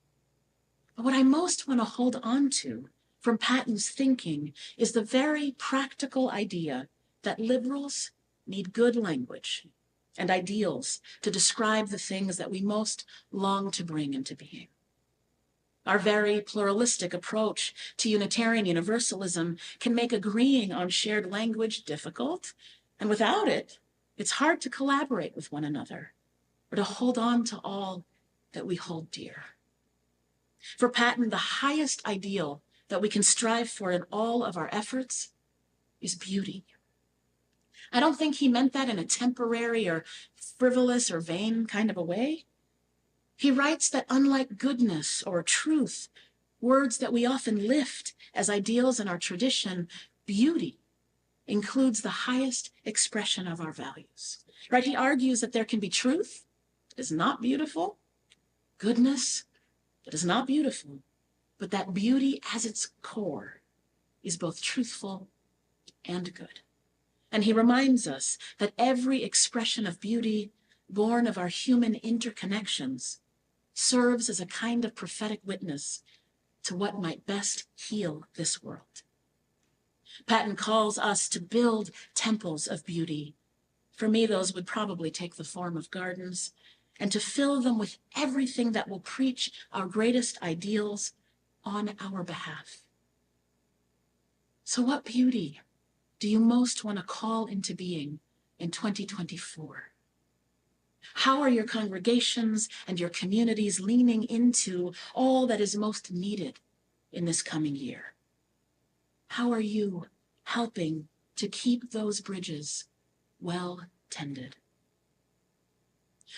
But what I most want to hold on to from Patton's thinking is the very practical idea that liberals need good language and ideals to describe the things that we most long to bring into being. Our very pluralistic approach to Unitarian Universalism can make agreeing on shared language difficult, and without it, it's hard to collaborate with one another or to hold on to all that we hold dear. For Patton, the highest ideal that we can strive for in all of our efforts is beauty. I don't think he meant that in a temporary or frivolous or vain kind of a way. He writes that unlike goodness or truth, words that we often lift as ideals in our tradition, beauty includes the highest expression of our values. Right? He argues that there can be truth that is not beautiful, goodness that is not beautiful, but that beauty as its core is both truthful and good. And he reminds us that every expression of beauty born of our human interconnections serves as a kind of prophetic witness to what might best heal this world. Patton calls us to build temples of beauty. For me, those would probably take the form of gardens, and to fill them with everything that will preach our greatest ideals on our behalf. So what beauty do you most want to call into being in 2024? How are your congregations and your communities leaning into all that is most needed in this coming year? How are you helping to keep those bridges well tended?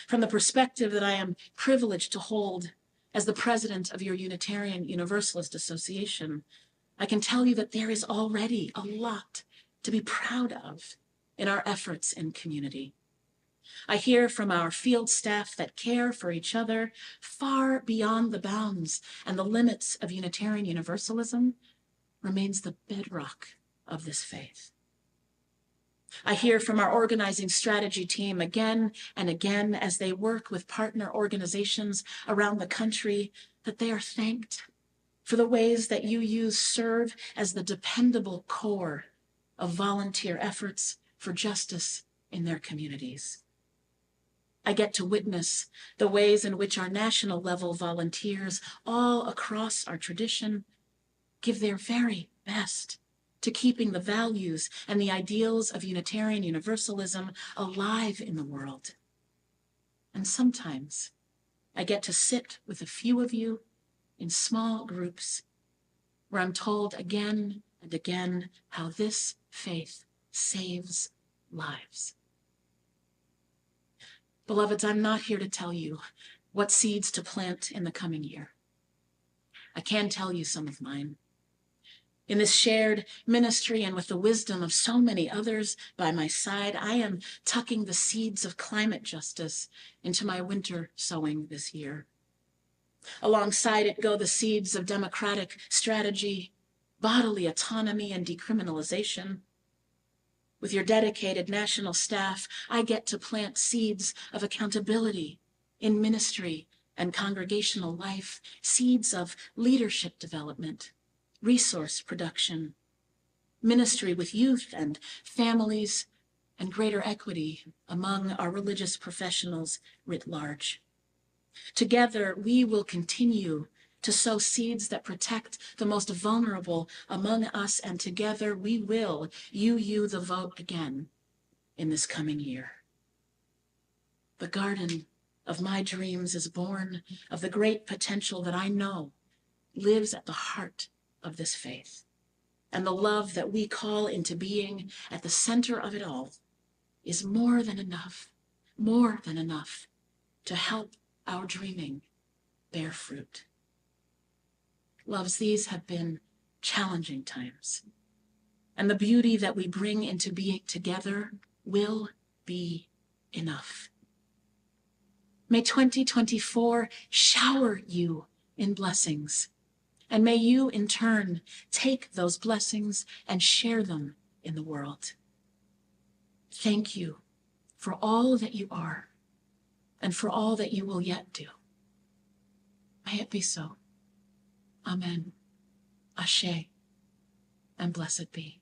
From the perspective that I am privileged to hold as the president of your Unitarian Universalist Association, I can tell you that there is already a lot to be proud of in our efforts in community. I hear from our field staff that care for each other far beyond the bounds and the limits of Unitarian Universalism remains the bedrock of this faith. I hear from our organizing strategy team again and again as they work with partner organizations around the country that they are thanked for the ways that you serve as the dependable core of volunteer efforts for justice in their communities. I get to witness the ways in which our national level volunteers all across our tradition give their very best to keeping the values and the ideals of Unitarian Universalism alive in the world. And sometimes I get to sit with a few of you in small groups where I'm told again and again how this faith saves lives. Beloveds, I'm not here to tell you what seeds to plant in the coming year. I can tell you some of mine. In this shared ministry and with the wisdom of so many others by my side, I am tucking the seeds of climate justice into my winter sowing this year. Alongside it go the seeds of democratic strategy, bodily autonomy, and decriminalization. With your dedicated national staff, I get to plant seeds of accountability in ministry and congregational life, seeds of leadership development, resource production, ministry with youth and families, and greater equity among our religious professionals writ large. Together, we will continue to sow seeds that protect the most vulnerable among us, and together we will you the vote again in this coming year. The garden of my dreams is born of the great potential that I know lives at the heart of this faith, and the love that we call into being at the center of it all is more than enough to help our dreaming bear fruit. Loves, these have been challenging times, and the beauty that we bring into being together will be enough. May 2024 shower you in blessings, and may you in turn take those blessings and share them in the world. Thank you for all that you are and for all that you will yet do. May it be so. Amen. Ashe, and blessed be.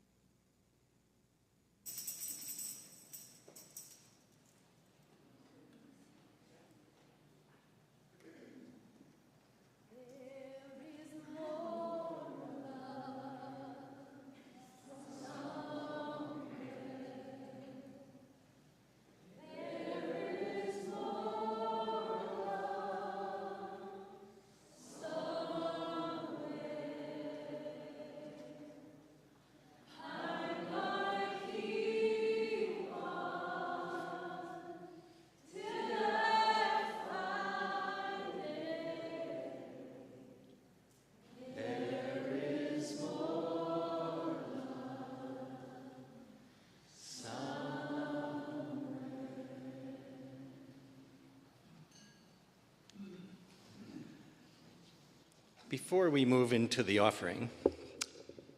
Before we move into the offering,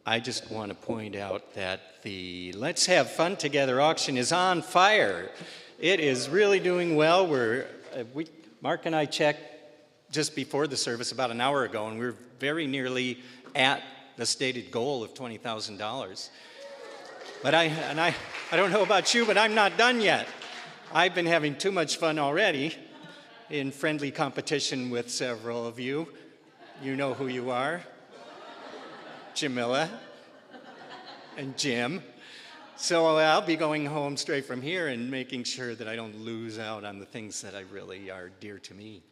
I just want to point out that the Let's Have Fun Together auction is on fire. It is really doing well. Mark and I checked just before the service about an hour ago, and we're very nearly at the stated goal of $20,000. But I don't know about you, but I'm not done yet. I've been having too much fun already in friendly competition with several of you. You know who you are. Jamila and Jim. So I'll be going home straight from here and making sure that I don't lose out on the things that I really are dear to me.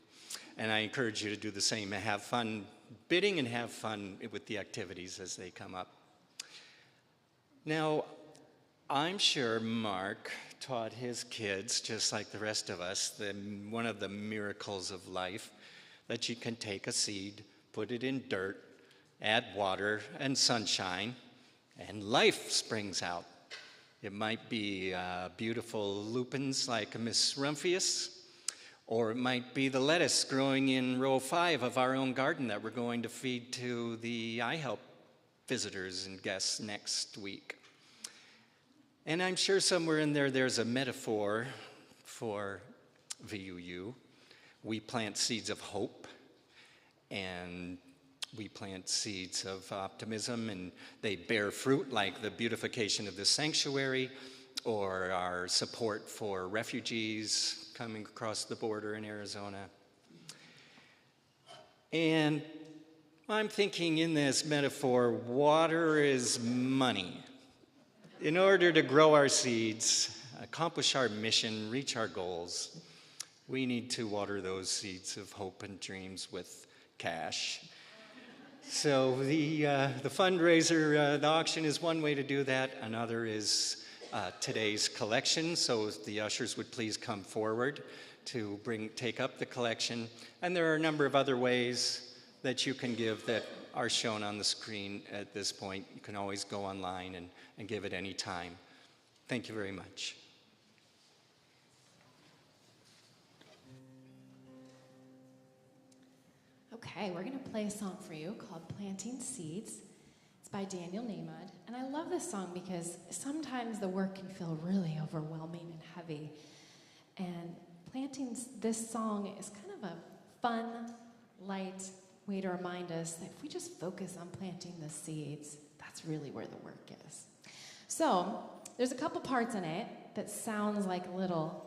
And I encourage you to do the same. Have fun bidding and have fun with the activities as they come up. Now, I'm sure Mark taught his kids, just like the rest of us, one of the miracles of life, that you can take a seed, put it in dirt, add water and sunshine, and life springs out. It might be beautiful lupins like Miss Rumphius, or it might be the lettuce growing in row 5 of our own garden that we're going to feed to the iHelp visitors and guests next week. And I'm sure somewhere in there's a metaphor for VUU. We plant seeds of hope, and we plant seeds of optimism, and they bear fruit, like the beautification of the sanctuary or our support for refugees coming across the border in Arizona. And I'm thinking in this metaphor, water is money. In order to grow our seeds, accomplish our mission, reach our goals, we need to water those seeds of hope and dreams with cash. So the fundraiser, the auction is one way to do that. Another is today's collection. So if the ushers would please come forward to take up the collection. And there are a number of other ways that you can give that are shown on the screen at this point. You can always go online and give at any time. Thank you very much. Okay, we're going to play a song for you called Planting Seeds. It's by Daniel Nahmad. And I love this song because sometimes the work can feel really overwhelming and heavy. And planting this song is kind of a fun, light way to remind us that if we just focus on planting the seeds, that's really where the work is. So there's a couple parts in it that sounds like a little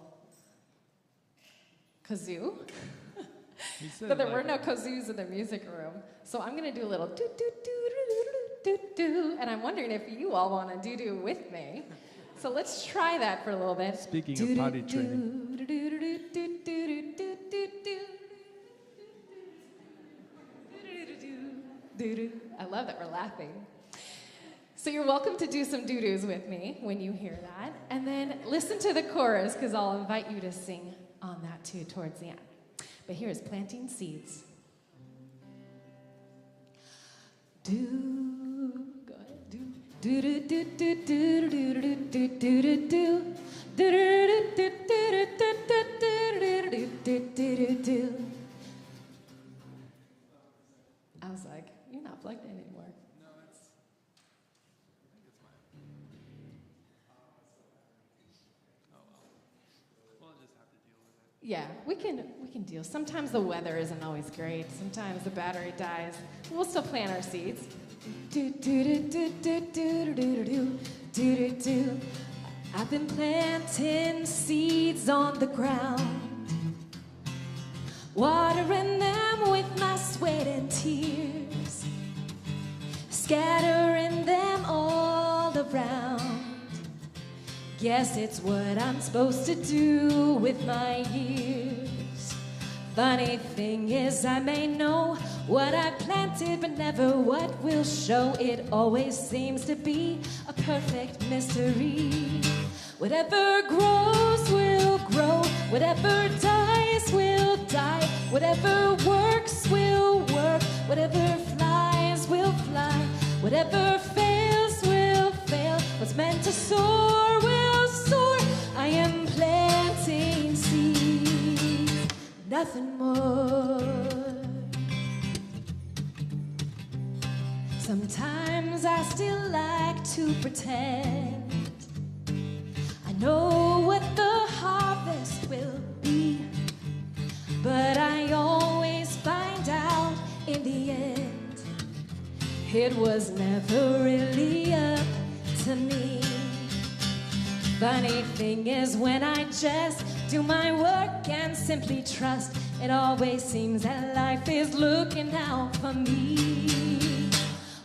kazoo. But there were no kazoos in the music room. So I'm going to do a little do-do-do-do-do-do-do. And I'm wondering if you all want to do-do with me. So let's try that for a little bit. Speaking of potty training. I love that we're laughing. So you're welcome to do some doo-doos with me when you hear that. And then listen to the chorus, because I'll invite you to sing on that too towards the end. But here is Planting Seeds. Go ahead. Do do do do do do do do do do do. I was like, you're not plugged in anymore. No, I think it's mine. Oh well. We'll just have to deal with it. Yeah, we can deal. Sometimes the weather isn't always great. Sometimes the battery dies. We'll still plant our seeds. Do do do do do do do do do do. I've been planting seeds on the ground, watering them with my sweat and tears, scattering them all around. Guess it's what I'm supposed to do with my years. Funny thing is, I may know what I planted, but never what will show. It always seems to be a perfect mystery. Whatever grows will grow, whatever dies will die, whatever works will work, whatever flies will fly, whatever fails will fail, what's meant to soar will soar. I am planting seeds, nothing more. Sometimes I still like to pretend I know what the harvest will be, but I always find out in the end it was never really up to me. Funny thing is, when I just do my work and simply trust, it always seems that life is looking out for me.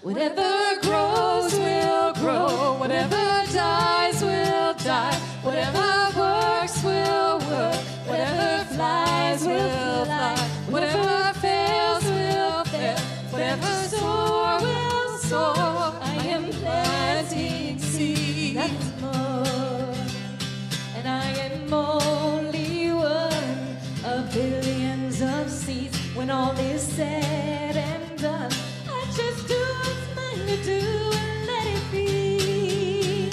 Whatever grows will grow, whatever dies will die, whatever works will work, whatever flies will fly, whatever fails will fail, whatever soar will soar. I am planting seeds, that's more, and I am only one of billions of seeds. When all is said and done, I just do what's mine to do and let it be.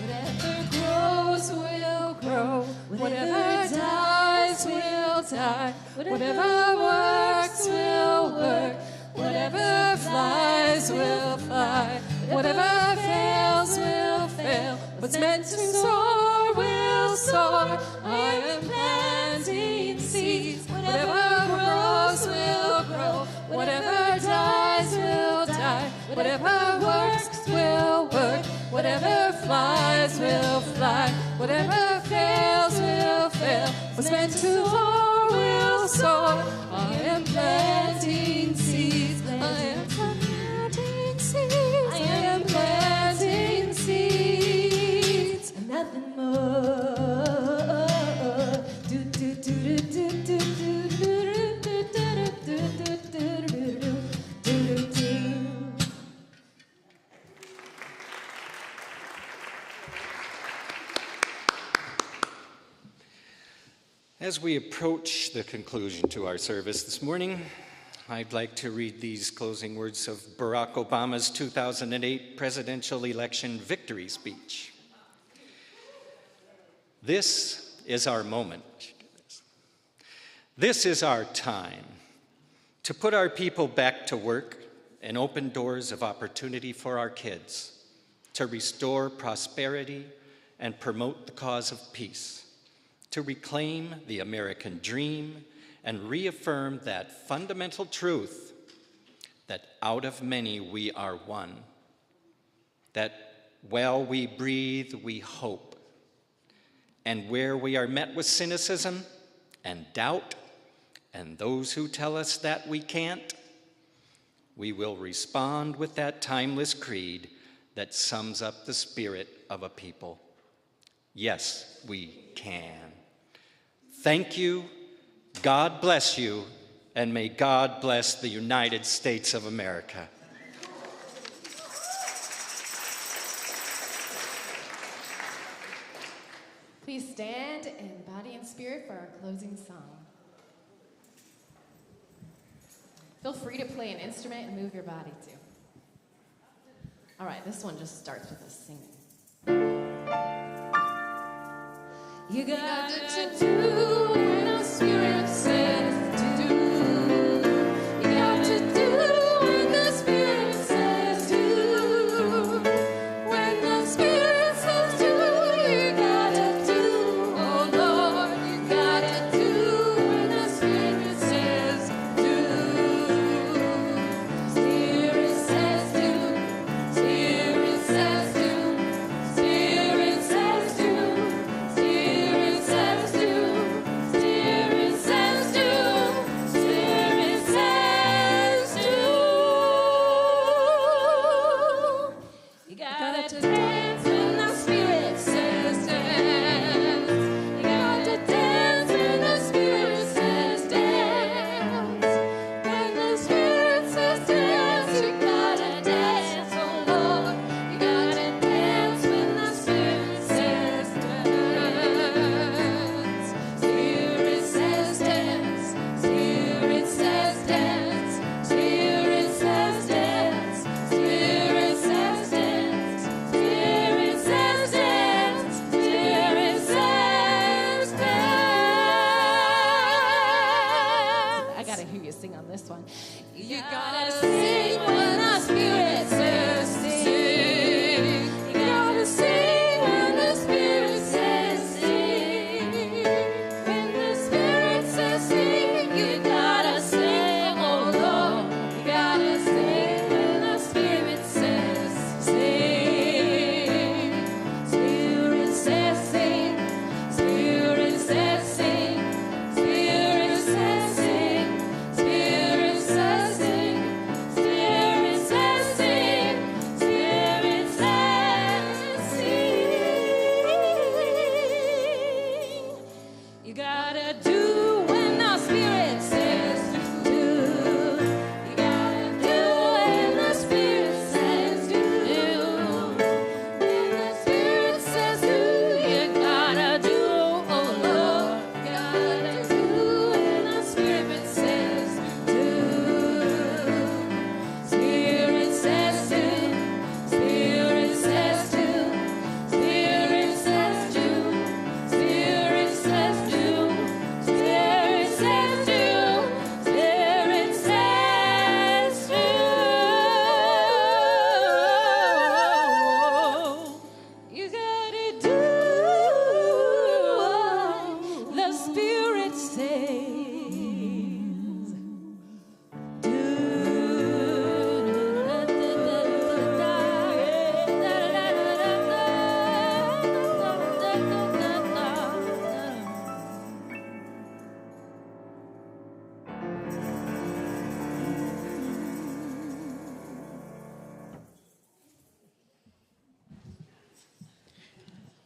Whatever grows will grow, whatever dies will die, whatever works will work, whatever flies will fly, whatever fails will fail, what's meant to soar will soar. I am planting seeds. Whatever grows will grow, whatever dies will die, whatever works will work, whatever flies will fly, whatever fails will fail, what's meant to soar will soar. I am planting seeds. I am planting seeds. I am planting seeds. And nothing more. As we approach the conclusion to our service this morning, I'd like to read these closing words of Barack Obama's 2008 presidential election victory speech. This is our moment. This is our time to put our people back to work and open doors of opportunity for our kids, to restore prosperity and promote the cause of peace, to reclaim the American dream and reaffirm that fundamental truth that out of many we are one, that while we breathe, we hope, and where we are met with cynicism and doubt and those who tell us that we can't, we will respond with that timeless creed that sums up the spirit of a people. Yes, we can. Thank you, God bless you, and may God bless the United States of America. Please stand in body and spirit for our closing song. Feel free to play an instrument and move your body too. All right, this one just starts with us singing. You got to do when our spirit says to do. You got to do when the spirit says do. When the spirit says do, you gotta do. Oh Lord, you gotta do when the spirit says do. Spirit says do. Spirit says do. Spirit says do. Spirit says do.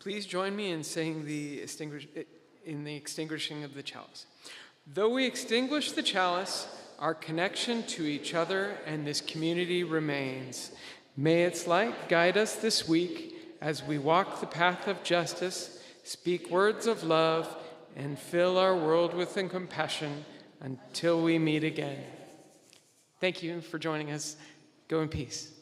Please join me in saying the extinguishing of the chalice. Though we extinguish the chalice, our connection to each other and this community remains. May its light guide us this week as we walk the path of justice, speak words of love, and fill our world with compassion until we meet again. Thank you for joining us. Go in peace.